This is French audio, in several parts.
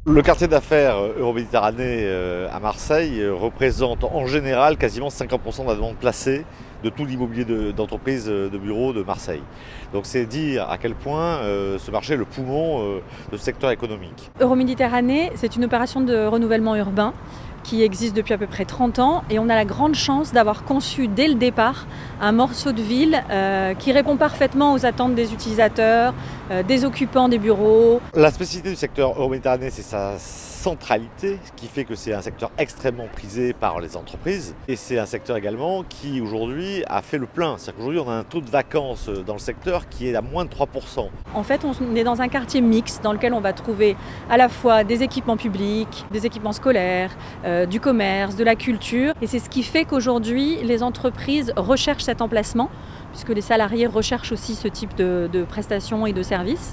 Le quartier d'affaires Euroméditerranée à Marseille représente en général quasiment 50% de la demande placée de tout l'immobilier d'entreprise de bureaux de Marseille. Donc c'est dire à quel point ce marché est le poumon de ce secteur économique. Euroméditerranée, c'est une opération de renouvellement urbain qui existe depuis à peu près 30 ans et on a la grande chance d'avoir conçu dès le départ un morceau de ville qui répond parfaitement aux attentes des utilisateurs, des occupants des bureaux. La spécificité du secteur Euroméditerranée, c'est sa centralité, ce qui fait que c'est un secteur extrêmement prisé par les entreprises. Et c'est un secteur également qui aujourd'hui a fait le plein. C'est-à-dire qu'aujourd'hui on a un taux de vacances dans le secteur qui est à moins de 3%. En fait, on est dans un quartier mixte dans lequel on va trouver à la fois des équipements publics, des équipements scolaires, du commerce, de la culture. Et c'est ce qui fait qu'aujourd'hui, les entreprises recherchent cet emplacement, puisque les salariés recherchent aussi ce type de prestations et de services.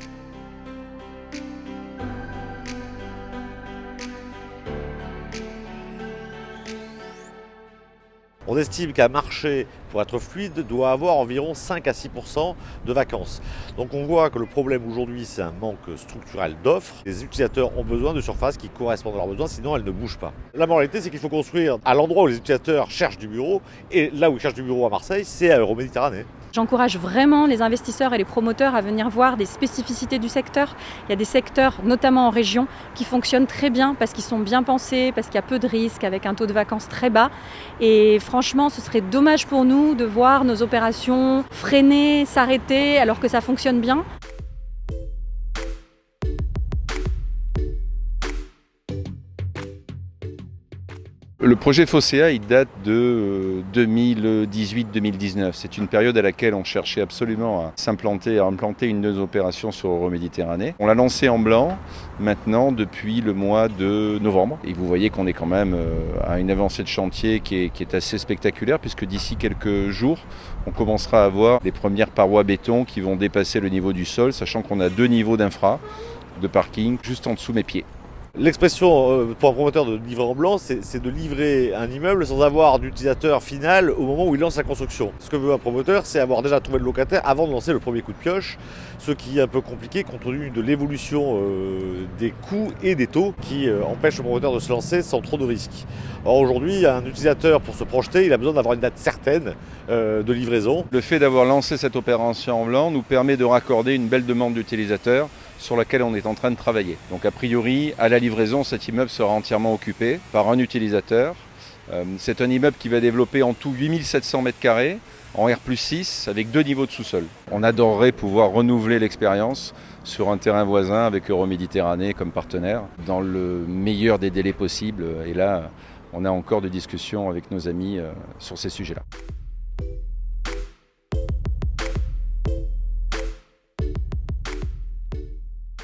On estime qu'un marché, pour être fluide, doit avoir environ 5 à 6% de vacances. Donc on voit que le problème aujourd'hui, c'est un manque structurel d'offres. Les utilisateurs ont besoin de surfaces qui correspondent à leurs besoins, sinon elles ne bougent pas. La moralité, c'est qu'il faut construire à l'endroit où les utilisateurs cherchent du bureau, et là où ils cherchent du bureau à Marseille, c'est à Euroméditerranée. J'encourage vraiment les investisseurs et les promoteurs à venir voir des spécificités du secteur. Il y a des secteurs, notamment en région, qui fonctionnent très bien parce qu'ils sont bien pensés, parce qu'il y a peu de risques, avec un taux de vacances très bas. Et franchement, ce serait dommage pour nous de voir nos opérations freiner, s'arrêter, alors que ça fonctionne bien. Le projet Phocéa, il date de 2018-2019. C'est une période à laquelle on cherchait absolument à s'implanter, à implanter une de nos opérations sur Euroméditerranée. On l'a lancé en blanc maintenant depuis le mois de novembre. Et vous voyez qu'on est quand même à une avancée de chantier qui est assez spectaculaire, puisque d'ici quelques jours, on commencera à avoir les premières parois béton qui vont dépasser le niveau du sol, sachant qu'on a 2 niveaux d'infra, de parking, juste en dessous de mes pieds. L'expression pour un promoteur de livrer en blanc, c'est de livrer un immeuble sans avoir d'utilisateur final au moment où il lance sa construction. Ce que veut un promoteur, c'est avoir déjà trouvé le locataire avant de lancer le premier coup de pioche, ce qui est un peu compliqué compte tenu de l'évolution des coûts et des taux qui empêchent le promoteur de se lancer sans trop de risques. Or aujourd'hui, un utilisateur, pour se projeter, il a besoin d'avoir une date certaine de livraison. Le fait d'avoir lancé cette opération en blanc nous permet de raccorder une belle demande d'utilisateurs sur laquelle on est en train de travailler. Donc a priori, à la livraison, cet immeuble sera entièrement occupé par un utilisateur. C'est un immeuble qui va développer en tout 8700 m² en R+6 avec 2 niveaux de sous-sol. On adorerait pouvoir renouveler l'expérience sur un terrain voisin avec Euroméditerranée comme partenaire dans le meilleur des délais possibles. Et là, on a encore des discussions avec nos amis sur ces sujets-là.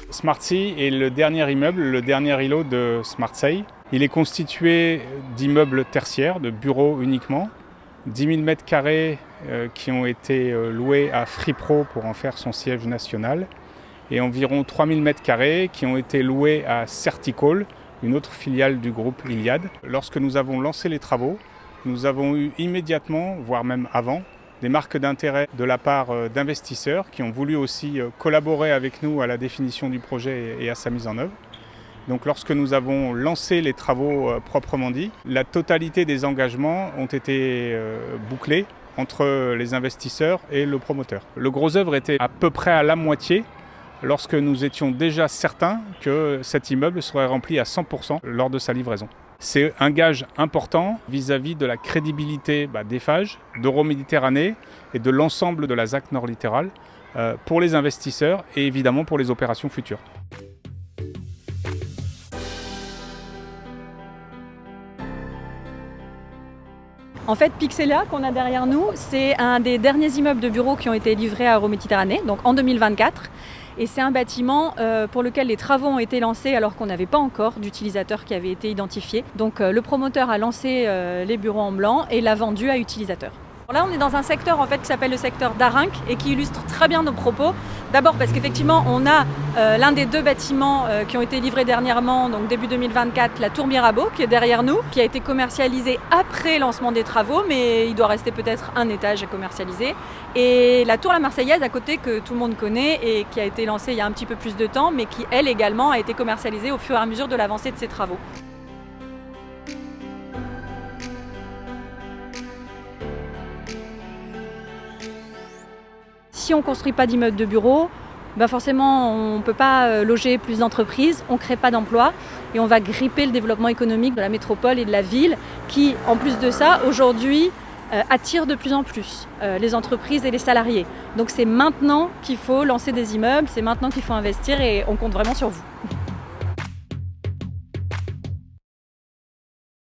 Smartsea est le dernier immeuble, le dernier îlot de Smartsea. Il est constitué d'immeubles tertiaires, de bureaux uniquement, 10 000 m² qui ont été loués à FreePro pour en faire son siège national et environ 3 000 m² qui ont été loués à Certicall, une autre filiale du groupe Iliad. Lorsque nous avons lancé les travaux, nous avons eu immédiatement, voire même avant, des marques d'intérêt de la part d'investisseurs qui ont voulu aussi collaborer avec nous à la définition du projet et à sa mise en œuvre. Donc lorsque nous avons lancé les travaux proprement dit, la totalité des engagements ont été bouclés entre les investisseurs et le promoteur. Le gros œuvre était à peu près à la moitié lorsque nous étions déjà certains que cet immeuble serait rempli à 100% lors de sa livraison. C'est un gage important vis-à-vis de la crédibilité d'Eiffage, d'Euroméditerranée et de l'ensemble de la ZAC Nord Littoral pour les investisseurs et évidemment pour les opérations futures. En fait, Pixelia, qu'on a derrière nous, c'est un des derniers immeubles de bureaux qui ont été livrés à Euroméditerranée, donc en 2024. Et c'est un bâtiment pour lequel les travaux ont été lancés alors qu'on n'avait pas encore d'utilisateurs qui avaient été identifiés. Donc le promoteur a lancé les bureaux en blanc et l'a vendu à utilisateurs. Là, on est dans un secteur en fait, qui s'appelle le secteur d'Arinque et qui illustre très bien nos propos D'abord parce qu'effectivement, on a l'un des 2 bâtiments qui ont été livrés dernièrement, donc début 2024, la tour Mirabeau, qui est derrière nous, qui a été commercialisée après lancement des travaux, mais il doit rester peut-être un étage à commercialiser. Et la tour La Marseillaise à côté, que tout le monde connaît et qui a été lancée il y a un petit peu plus de temps, mais qui, elle également, a été commercialisée au fur et à mesure de l'avancée de ces travaux. Si on ne construit pas d'immeubles de bureaux, forcément on ne peut pas loger plus d'entreprises, on ne crée pas d'emplois et on va gripper le développement économique de la métropole et de la ville qui, en plus de ça, aujourd'hui attire de plus en plus les entreprises et les salariés. Donc c'est maintenant qu'il faut lancer des immeubles, c'est maintenant qu'il faut investir et on compte vraiment sur vous.